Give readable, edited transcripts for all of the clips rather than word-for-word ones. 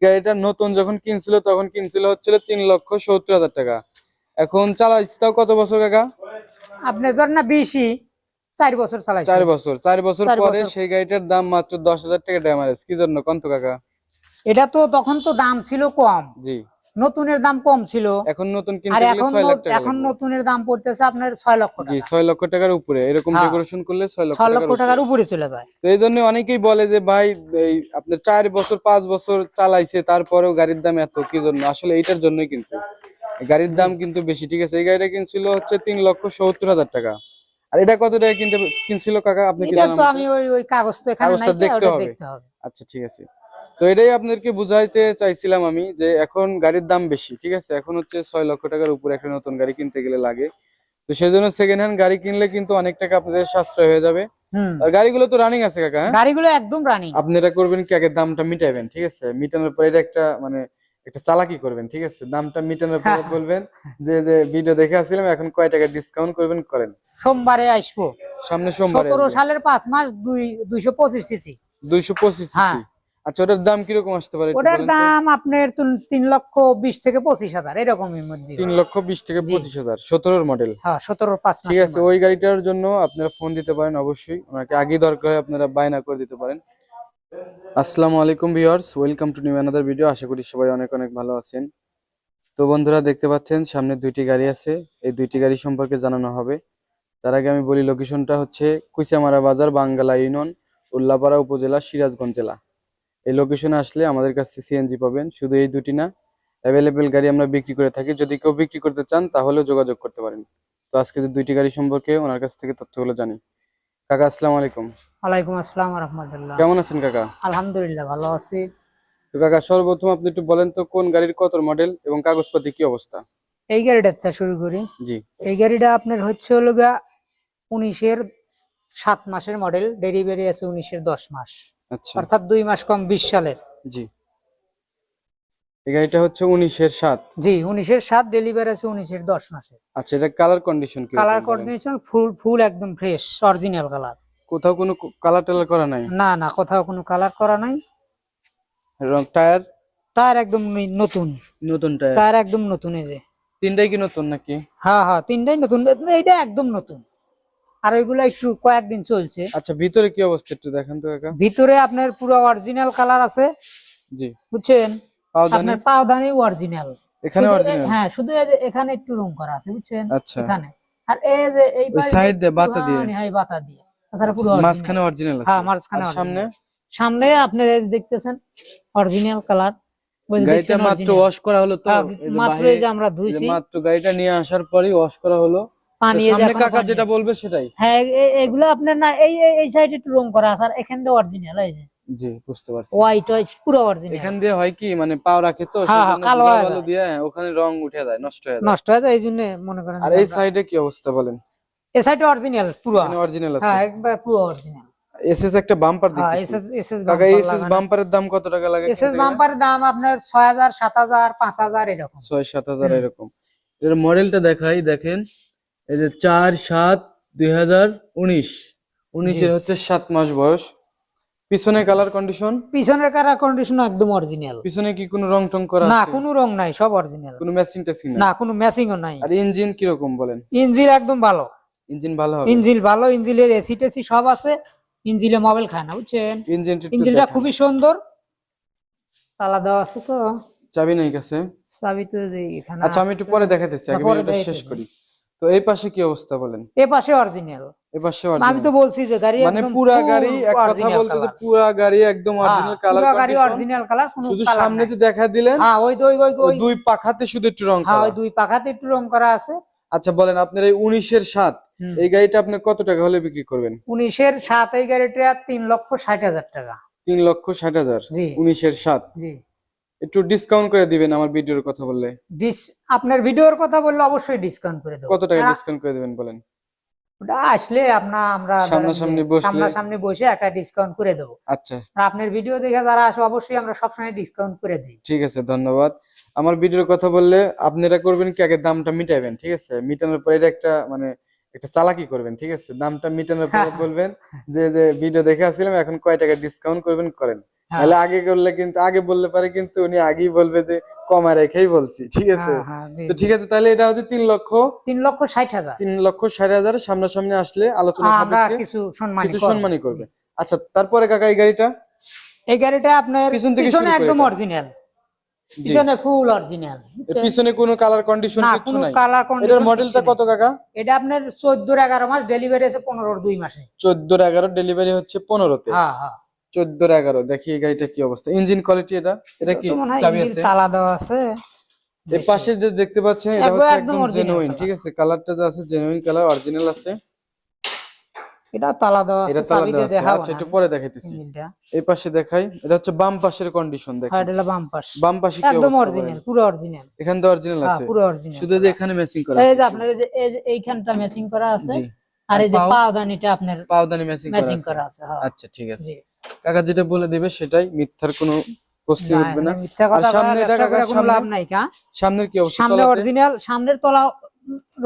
গাড়িটা নতুন যখন কিনছিল তখন কিনছিল হচ্ছিল 3,70,000 টাকা। এখন চালাইছি তাও কত বছর কাকা? আপনি ধর না বেশি 4 বছর চালাইছি। 4 বছর। 4 বছর পরে সেই গাড়িটার দাম মাত্র 10,000 টাকা ড্যামারেজ। কি জন্য কোন তো কাকা? এটা তো তখন তো দাম ছিল কম, জি। নতুনের দাম কম ছিল। এখন নতুন আর কিনতে গেলে 6 লাখ টাকা এখন লাগবে। নতুনের দাম পড়তেছে আপনার 6 লক্ষ জি, টাকা। 6 লক্ষ টাকার উপরে। এরকম হ্যাঁ, ডেকোরেশন করলে 6 লক্ষ 6 লক্ষ টাকার টাকার উপরে। উপরে চলে যায়। তো এই জন্য অনেকেই বলে যে ভাই এই আপনার 4 বছর 5 বছর চালাইছে তারপরেও গাড়ির দাম এত, কি জন্য? আসলে এইটার জন্যই কিন্তু গাড়ির দাম কিন্তু বেশি। ঠিক আছে, এই গাড়িটা কিনছিল হচ্ছে 3,70,000 টাকা। আর এটা কত টাকা কিনছিল কাকা, আপনি কি এটা জানেন? তো আমি ওই কাগজ তো এখানে নাই, কাগজটা দেখতে ওটা হবে। দেখতে হবে। আচ্ছা ঠিক আছে। তো এটাই আপনাদেরকে বুঝাইতে চাইছিলাম আমি, যে এখন গাড়ির দাম বেশি। ঠিক আছে, এখন হচ্ছে 6 লক্ষ টাকার উপরে একটা নতুন গাড়ি কিনতে গেলে লাগে। তো সেই জন্য সেকেন্ড হ্যান্ড গাড়ি কিনলে কিন্তু অনেক টাকা আপনাদের সাশ্রয় হয়ে যাবে। আর গাড়িগুলো তো রানিং আছে কাকা। হ্যাঁ, গাড়িগুলো একদম রানিং। আপনারা করবেন কি, আগে দামটা মিটাইবেন। ঠিক আছে, মিটানোর পরে এটা একটা মানে একটা চালাকি করবেন। ঠিক আছে, দামটা মিটানোর পরে বলবেন যে যে ভিডিও দেখে আসছিলাম, এখন কয় টাকা ডিসকাউন্ট করবেন করেন। সোমবারে আসবো, সামনে সোমবারে 17 সালের 5 মাস 225 সিসি। 225 সিসি। আচ্ছা, ওটার দাম কিরকম আসতে পারে? ওটার দাম আপনার 3,20,000 থেকে 25,000 এরকমই মধ্যে। 3,20,000 থেকে 25,000, 17 মডেল। হ্যাঁ, 17 5 মাস। ঠিক আছে, ওই গাড়িটার জন্য আপনারা ফোন দিতে পারেন অবশ্যই, ওনাকে আগে দরকার হয় আপনারা বায়না করে দিতে পারেন। আসসালামু আলাইকুম viewers, welcome to new another video. আশা করি সবাই অনেক অনেক ভালো আছেন। তো বন্ধুরা, দেখতে পাচ্ছেন সামনে দুইটি গাড়ি আছে, এই দুইটি গাড়ি সম্পর্কে জানানো হবে। তার আগে আমি বলি, লোকেশনটা হচ্ছে কুইচামারা বাজার, বাঙ্গালা ইউনিয়ন, উল্লাপাড়া উপজেলা, সিরাজগঞ্জ জেলা। এই লোকেশনে আসলে আমাদের কাছে সিএনজি পাবেন। শুধু এই দুটি না, অ্যাভেলেবেল গাড়ি আমরা বিক্রি করে থাকি। যদি কেউ বিক্রি করতে চান তাহলেও যোগাযোগ করতে পারেন। তো আজকে যে দুইটি গাড়ি সম্পর্কে ওনার কাছ থেকে তথ্যগুলো জানি। কাকা আসসালামু আলাইকুম। ওয়ালাইকুম আসসালাম ওয়া রাহমাতুল্লাহ। কেমন আছেন কাকা? আলহামদুলিল্লাহ ভালো আছি। তো কাকা, সর্বপ্রথম আপনি একটু বলেন তো কোন গাড়ির কত মডেল এবং কাগজপাতি কি অবস্থা? এই গাড়িটা শুরু করি। জি। এই গাড়িটা আপনার হচ্ছে হলো গা 19-এর 7 মাসের মডেল, ডেলিভারি আছে 19-এর 10 মাস। আচ্ছা। অর্থাৎ 2 মাস কম 20 সালের। জি। এই গাড়িটা হচ্ছে 19-এর 7। জি, 19-এর 7, ডেলিভারি আছে 19-এর 10 মাসে। আচ্ছা, এটা কালার কন্ডিশন কি? কালার কন্ডিশন ফুল একদম ফ্রেশ অরিজিনাল কালার। কোথাও কোনো কালার টালার করা নাই? না না, কোথাও কোনো কালার করা নাই। রং, টায়ার? টায়ার একদম নতুন। নতুন টায়ার? টায়ার একদম নতুন। এই যে তিনটাই কি নতুন নাকি? হ্যাঁ হ্যাঁ, তিনটাই নতুন। এইটা একদম নতুন, আর ওইগুলো একটু কয়েকদিন চলছে। আচ্ছা, ভিতরে কি অবস্থা একটু দেখান তো কাকা। ভিতরে আপনার পুরো অরিজিনাল কালার আছে। জি। বুঝছেন, পাওদানি? আপনার পাওদানি অরিজিনাল। এখানে অরিজিনাল? হ্যাঁ, শুধু এই যে এখানে একটু রং করা আছে, বুঝছেন। আচ্ছা। এখানে আর এই যে এই ওই সাইড দিয়ে বাতা দিয়ে? হ্যাঁ, বাতা দিয়ে। তাছাড়া পুরো মাঝখানে অরিজিনাল আছে? হ্যাঁ, মাঝখানে। আর সামনে? সামনে আপনার এই যে দেখতেছেন অরিজিনাল কালার। গাড়িটা মাত্র ওয়াশ করা হলো তো? মাত্র এই যে আমরা ধুইছি, মাত্র গাড়িটা নিয়ে আসার পরেই ওয়াশ করা হলো। পানি সামনে কাকা যেটা বলবে সেটাই। হ্যাঁ, এগুলো আপনার না এই সাইডে একটু রং করা আছে, আর এখানে অরিজিনাল। এই যে জি, বুঝতে পারছি। হোয়াইট পুরো অরিজিনাল। এখান দিয়ে হয় কি, মানে পাও রাখে তো, সেজন্য কালো ভালো দিয়ে ওখানে রং উঠে যায়, নষ্ট হয়ে যায়। নষ্ট হয়ে যায়, এই জন্য মনে করেন। আর এই সাইডে কি অবস্থা বলেন? এই সাইডে অরিজিনাল পুরো। এখানে অরিজিনাল আছে? হ্যাঁ, একবার পুরো অরিজিনাল। এসএস একটা বাম্পার হ্যাঁ, দেখতেছি। এসএস কাকা, এসএস বাম্পারের দাম কত টাকা লাগে? এসএস বাম্পারের দাম আপনার 6,000 7,000 5,000 এরকম। 6-7 হাজার এরকম। এর মডেলটা দেখাই, দেখেন এই যে 4/7/2019। 19-এর হচ্ছে 7 মাস বয়স। পিছনে কালার কন্ডিশন? পিছনের কালার কন্ডিশন একদম অরিজিনাল। পিছনে কি কোনো রং টং করা আছে? না, কোনো রং নাই, সব অরিজিনাল। কোনো ম্যাচিং টেচিং না, কোনো ম্যাচিংও নাই। আর ইঞ্জিন কি রকম বলেন? ইঞ্জিন একদম ভালো। ইঞ্জিন ভালো হবে? ইঞ্জিন ভালো, ইঞ্জিনের এসি টেসি সব আছে। ইঞ্জিনে মোবাইল খায় না, বুঝছেন। ইঞ্জিনটা খুবই সুন্দর। তালা দেওয়া আছে তো? চাবি নাই কাছে? চাবি তো এখানে। আচ্ছা, আমি একটু পরে দেখাইতেছি, আগে ভিডিওটা শেষ করি। তো এই পাশে কি অবস্থা বলেন? এই পাশে অরিজিনাল। এই পাশে আমি অরিজিনাল? তো বলছি যে গাড়ি মানে একদম পুরা গাড়ি, এক কথা বলতে যে পুরা গাড়ি একদম অরিজিনাল কালার পুরো গাড়ি কন্ডিশন। অরিজিনাল কালার, কোনো শুধু কালার সামনেতে নাই। দেখা দিলেন। হ্যাঁ, ওই দুই পাখাতে শুধু একটু রং হ্যাঁ, করা। ওই দুই পাখাতে একটু রং করা আছে। আচ্ছা বলেন, আপনার এই 19-এর 7 এই গাড়িটা আপনি কত টাকা হলে বিক্রি করবেন? 19-এর 7 এই গাড়িটা 3,60,000 টাকা। 3,60,000? জি। 19-এর 7? জি। একটু ডিসকাউন্ট করে দিবেন আমার ভিডিওর কথা বললে। আপনার ভিডিওর কথা বললে অবশ্যই ডিসকাউন্ট করে দেব। কত টাকা ডিসকাউন্ট করে দিবেন বলেন? ওটা আসলে আমরা সামনাসামনি বসে একটা ডিসকাউন্ট করে দেব। আচ্ছা। আর আপনার ভিডিও দেখে যারা আসে অবশ্যই আমরা সবসময় ডিসকাউন্ট করে দিই। ঠিক আছে, ধন্যবাদ। আমার ভিডিওর কথা বললে আপনারা করবেন কি, আগে দামটা মিটাইবেন। ঠিক আছে, মিটানোর পরে এটা একটা মানে একটা চালাকি করবেন। ঠিক আছে, দামটা মিটানোর পরে বলবেন যে যে ভিডিও দেখে আসছিলাম, এখন কয় টাকা ডিসকাউন্ট করবেন করেন। হ্যাঁ নাহলে আগে করলে কিন্তু, আগে বললে পারে কিন্তু উনি আগেই বলবে যে কমা রেখেই বলছি, ঠিক আছে। হ্যাঁ হ্যাঁ জি তো জি। ঠিক আছে, তাহলে এটা হচ্ছে 3,60,000। 3,60,000। 3,60,000 সামনাসামনি আসলে আলোচনা আমরা সাপেক্ষে কিছু সম্মানী কিছু করব। সম্মানী করবে। আচ্ছা, তারপরে কাকা এই গাড়িটা এই গাড়িটা আপনার পিছন থেকে পিছনে শুরু করে একদম এটা। অরিজিনাল, জি, পিছনে ফুল অরিজিনাল, এর পিছনে কোনো কালার কন্ডিশন না কিচ্ছু কোনো নাই। কালার এটার কন্ডিশন মডেলটা কত কাকা? এটা আপনার 14-11 মাস, ডেলিভারি আছে 15-2 মাসে। 14-11, ডেলিভারি হচ্ছে 15-তে। হ্যাঁ হ্যাঁ। 14-11, দেখি এই গাড়িটা কি অবস্থা, ইঞ্জিন কোয়ালিটি এটা, এটা এটা কি তো মনে হয় চাবি ইঞ্জিন আছে? তালা দেওয়া আছে। এর পাশে যে দেখতে পাচ্ছেন এটা একদম হচ্ছে একদম একদম অরিজিনাল জেনুইন, কালার। ঠিক আছে, কালারটা যা আছে জেনুইন কালার, অরিজিনাল আছে। এটা তালা দেওয়া আছে, এটা তালা চাবি দেওয়া দিয়ে আছে, দেখাবো আচ্ছা না একটু আমি পরে দেখাইতেছি। ইঞ্জিনটা। এই পাশে দেখাই, এটা হচ্ছে বাম পাশের কন্ডিশন হ্যাঁ দেখেন। এটা হলো বাম পাশ, বাম পাশে কি একদম অবস্থা বলেন? অরিজিনাল, পুরো অরিজিনাল। এখান তো অরিজিনাল হ্যাঁ আছে, পুরো অরিজিনাল। শুধু যে এখানে ম্যাচিং করা এই আছে। যে আপনার এই যে এইখানটা ম্যাচিং করা আছে, জি, আর এই যে পাও, পাওদানিটা আপনার পাওদানি ম্যাচিং করা ম্যাচিং আছে। করা আছে। হ্যাঁ আচ্ছা ঠিক আছে, জি। কাকা যেটা বলে দিবে সেটাই, মিথ্যার কোনো প্রশ্ন না উঠবে না। এখানে মিথ্যা আর কথা বলা, সামনে এটা ব্যবসা কাকা, করে কোনো লাভ নাই কা। সামনের কি অবস্থা? সামনে তলাতে অরিজিনাল, সামনের তলা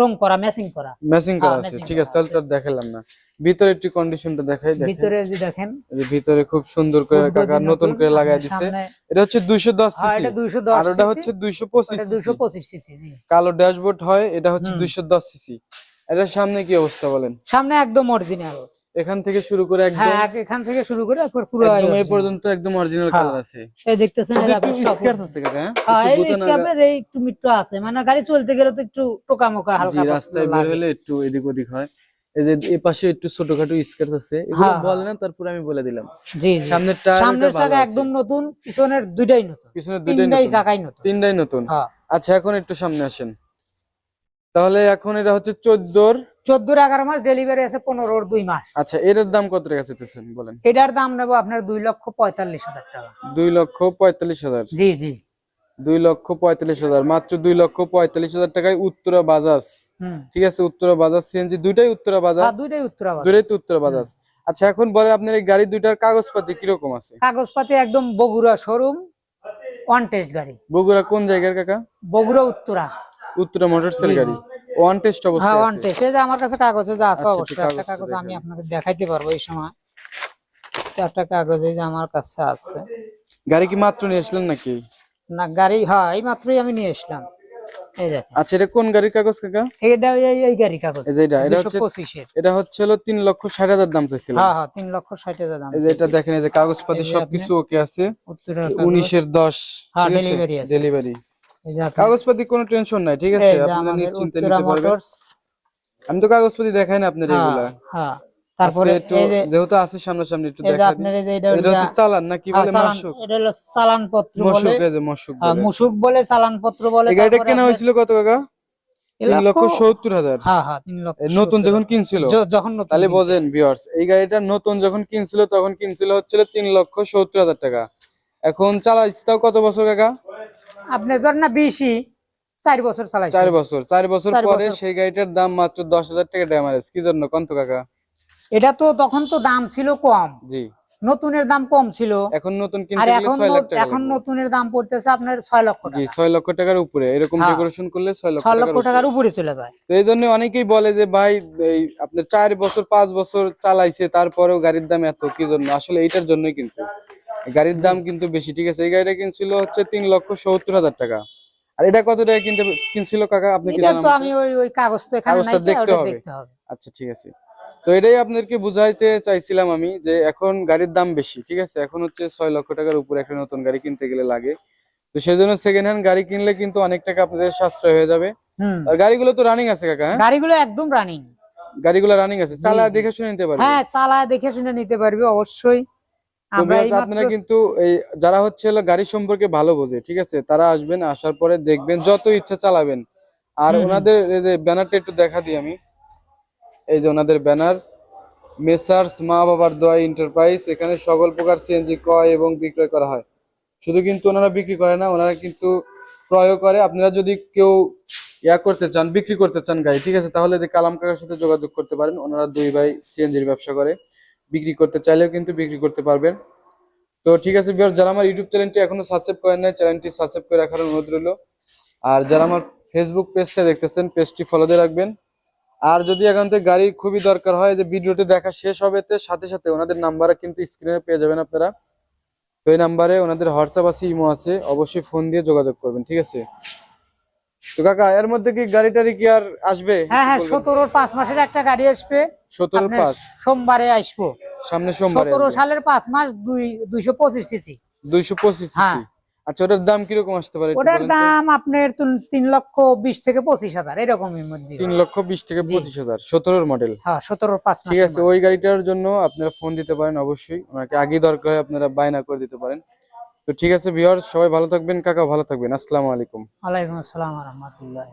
রং করা, ম্যাচিং করা। ম্যাচিং করা হ্যাঁ আছে, ম্যাচিং ঠিক করা আছে, তাহলে আছে। তো আর দেখালাম না। ভিতরে একটু কন্ডিশনটা দেখাই, দেখেন ভিতরে যে দেখেন এই যে ভিতরে খুব সুন্দর করে ফুটবডি কাকা নতুন করে লাগাই আপনার দিছে। সামনে। এটা হচ্ছে 210 হ্যাঁ সিসি, এটা 210 আর ওটা সিসি, হচ্ছে 225 ওটা সিসি। 225 সিসি জি। কালো ড্যাশবোর্ড হয়, এটা হচ্ছে হুম। 210 সিসি। এটার সামনে কি অবস্থা বলেন? সামনে একদম অরিজিনাল। এখান থেকে শুরু করে একদম হ্যাঁ এখান থেকে শুরু করে একবার পুরো একদম এই original। পর্যন্ত একদম অরিজিনাল হ্যাঁ কালার আছে। এই দেখতেছেন শুধু এর একটু আপনার সব স্ক্র্যাচ আছে কাকা, হ্যাঁ হ্যাঁ একটু এই গুতা নাগা। স্ক্যাপের এই একটু মিট্টু আছে, মানে গাড়ি চলতে গেলে তো একটু টোকামোকা জি, হালকা পাতলা রাস্তায় বের লাগে। হলে একটু এদিক ওদিক হয়। এই যে এই পাশে একটু ছোটখাটো স্ক্র্যাচ আছে, এগুলো হ্যাঁ বলে হ্যাঁ না, তারপরে আমি বলে দিলাম। জি জি। সামনের টায়ার ওটা সামনের ভালো চাকা আছে, একদম নতুন, পিছনের দুইটাই নতুন, পিছনের দুইটাই তিনটাই নতুন, চাকাই নতুন। তিনটাই নতুন। হ্যাঁ আচ্ছা এখন একটু সামনে আসেন, তাহলে এখন এটা হচ্ছে 14। 14-11 মাস, ডেলিভারি আছে 15-2 মাস। আচ্ছা, এটার দাম কত টাকা চাইতেছেন বলেন? এটার দাম নেবো আপনার 2,45,000 টাকা। 2,45,000। জি জি। 2,45,000, মাত্র 2,45,000 টাকায় উত্তরা বাজাজ, হুম। ঠিক আছে, উত্তরা বাজাজ সিএনজি, দুইটাই উত্তরা হ্যাঁ বাজাজ, দুইটাই উত্তরাবাদ। দুইটাই তো উত্তরা বাজাজ। আচ্ছা এখন বলেন আপনার এই গাড়ি দুইটার কাগজপাতি কিরকম আছে? কাগজপাতি একদম বগুড়া শোরুম, ওয়ান টেস্ট গাড়ি। বগুড়া কোন জায়গার কাকা? বগুড়া উত্তরা। উত্তরা মোটরসেল জি গাড়ি, জি। ওয়ান টেস্ট হ্যাঁ অবস্থায় ওয়ান আছে। টেস্ট, এই যে আমার কাছে কাগজে যা আছে, আচ্ছা, একটু অবশ্যই একটা কাগজটা কাগজ আমি দেখান। আপনাকে দেখাইতে পারবো এই সময়। একটা কাগজ এই যে আমার কাছে আছে। গাড়ি কি মাত্র নিয়ে আসলেন নাকি? না গাড়ি হ্যাঁ এই মাত্রই আমি নিয়ে আসলাম, এই দেখেন। আচ্ছা, এটা কোন গাড়ির কাগজ কাকা? এটা এই গাড়ি কাগজ, এই যে এটা হচ্ছে 225-এর। এটা হচ্ছে হলো 3,60,000 দাম চাইছিলাম। হ্যাঁ হ্যাঁ 3,60,000 দাম। এই যে এটা দেখেন, এই যে কাগজপাতি এই যে আপনি সবকিছু ওকে আছে, উত্তরা কাগজ। 19/10, হ্যাঁ ঠিক আছে, ডেলিভারি আছে। ডেলিভারি। এই যে আপনার, কাগজপাতি কোনো টেনশন নাই, ঠিক আছে, এই যে আপনারা আমাদের নিশ্চিন্তে উত্তরা নিতে পারবেন। মোটরস। আমি তো কাগজপাতি দেখাই না আপনার হ্যাঁ এগুলা। হ্যাঁ। আজকে তারপরে একটু এই যে যেহেতু আছে সামনাসামনি একটু এই যে দেখা দিই। আপনার এই যে এটা এটা হচ্ছে চালান না কি বলে, চালান, মাসুক, এটা হলো চালান পত্র বলে। মশুক, এই যে মশুক হ্যাঁ বলে। মুসুক বলে, চালান পত্র বলে। এই গাড়িটা তারপরে কেনা আপনার হয়েছিল কত কাকা? 3,70,000। হ্যাঁ হ্যাঁ 3,70,000 নতুন যখন কিনছিল, যখন নতুন তাহলে কিনছে। বোঝেন ভিউয়ার্স, এই গাড়িটা নতুন যখন কিনছিল তখন কিনছিল হচ্ছিল 3,70,000 টাকা। এখন চালাইছে তাও কত বছর কাকা? আপনি ধর না 20ই 4 বছর চালাইছে। 4 বছর, 4 বছর 4 পরে বছর। সেই গাড়িটার দাম মাত্র 10,000 টাকা ড্যামারেজ, কি জন্য কন্ত কাকা? এটা তো তখন তো দাম ছিল কম, জি, নতুনের দাম কম ছিল। এখন নতুন আর কিনতে গেলে এখন 6 লাখ টাকা এখন লাগবে। নতুনের দাম পড়তেছে আপনার 6 লক্ষ জি, টাকা। 6 লক্ষ টাকার উপরে, এরকম হ্যাঁ। ডেকোরেশন করলে 6 লক্ষ 6 টাকার লক্ষ উপরে। টাকার উপরে চলে যায়। তো এই জন্য অনেকেই বলে যে ভাই এই আপনার 4 বছর 5 বছর চালাইছে তারপরেও গাড়ির দাম এত, কি জন্য? আসলে এইটার জন্যই কিন্তু এই গাড়ির দাম কিন্তু বেশি, ঠিক আছে। এই গাড়িটা কিনছিল হচ্ছে 3,70,000 টাকা। আর এটা কত টাকা কিনছিল কাকা, আপনি কি এটা জানেন? তো আমি ওই কাগজ তো এখানে কাগজটা নাই, দেখতে ওটা হবে। দেখতে হবে। আচ্ছা ঠিক আছে, তো এটাই আপনাদেরকে বুঝাইতে চাইছিলাম আমি, যে এখন গাড়ির দাম বেশি, ঠিক আছে। এখন হচ্ছে 6 লক্ষ টাকার উপরে একটা নতুন গাড়ি কিনতে গেলে লাগে। তো সেই জন্য সেকেন্ড হ্যান্ড গাড়ি কিনলে কিন্তু অনেক টাকা আপনাদের সাশ্রয় হয়ে যাবে। হুম। আর গাড়িগুলো তো রানিং আছে কাকা, হ্যাঁ গাড়িগুলো একদম রানিং। গাড়িগুলো রানিং আছে, জি, চালা জি। দেখে শুনে নিতে পারবে। হ্যাঁ চালায় দেখে শুনে নিতে পারবে অবশ্যই। তো আমরা এই ভিউয়ার্স, আপনারা কিন্তু এই যারা হচ্ছে হলো গাড়ি সম্পর্কে ভালো বোঝে, ঠিক আছে, তারা আসবেন, আসার পরে দেখবেন, যত ইচ্ছা চালাবেন। আর ওনাদের এই যে ব্যানারটা একটু দেখা দিই আমি, এই যে ওনাদের ব্যানার, মেসার্স মা বাবার দোয়া এন্টারপ্রাইজ, এখানে সকল প্রকার সিএনজি ক্রয় এবং বিক্রয় করা হয়। শুধু কিন্তু ওনারা বিক্রি করে না, ওনারা কিন্তু ক্রয় করে। আপনারা যদি কেউ করতে চান, বিক্রি করতে চান গাড়ি, ঠিক আছে, তাহলে যে কালাম কাকার সাথে যোগাযোগ করতে পারেন। ওনারা দুই ভাই সিএনজির ব্যবসা করে, বিক্রি করতে চাইলেও কিন্তু বিক্রি করতে পারবেন। তো ঠিক আছে ভিউয়ার্স, যারা আমার ইউটিউব চ্যানেলটি এখনো সাবস্ক্রাইব করেন নাই, চ্যানেলটি সাবস্ক্রাইব করে রাখার অনুরোধ রইল। আর যারা আমার ফেসবুক পেজটা দেখতেছেন, পেজটি ফলো দিয়ে রাখবেন। আর যদি এখান থেকে গাড়ি খুবই দরকার হয়, যে ভিডিওটি দেখা শেষ হবে সাথে সাথে ওনাদের নাম্বার কিন্তু স্ক্রিনে পেয়ে যাবেন আপনারা। তো এই নাম্বারে ওনাদের হোয়াটসঅ্যাপ আছে, ইমো আছে, অবশ্যই ফোন দিয়ে যোগাযোগ করবেন, ঠিক আছে? তো কাকা এর মধ্যে কি গাড়ি টাড়ি কি আর আসবে? হ্যাঁ হ্যাঁ, 17 5 মাসের একটা গাড়ি আসবে। 17 আপনার 5 সোমবারে আসবো। সামনে সোমবারে 17 সালের 5 মাস 225 সিসি। 225 হ্যাঁ। সিসি। আচ্ছা, ওটার দাম কিরকম আসতে পারে একটু ওটার বলেন তো? দাম আপনার 3,20,000 থেকে 25,000 এরকমের মধ্যে। 3,20,000 থেকে জি। 25,000, 17 মডেল। হ্যাঁ 17 5 ঠিক মাসের আছে, মাল। ওই গাড়িটার জন্য আপনারা ফোন দিতে পারেন অবশ্যই, ওনাকে আগে দরকার হয় আপনারা বায়না করে দিতে পারেন। তো ঠিক আছে ভিউয়ার্স, সবাই ভালো থাকবেন, কাকা ভালো থাকবেন, আসসালামু আলাইকুম। ওয়ালাইকুম আসসালাম ওয়া রাহমাতুল্লাহ।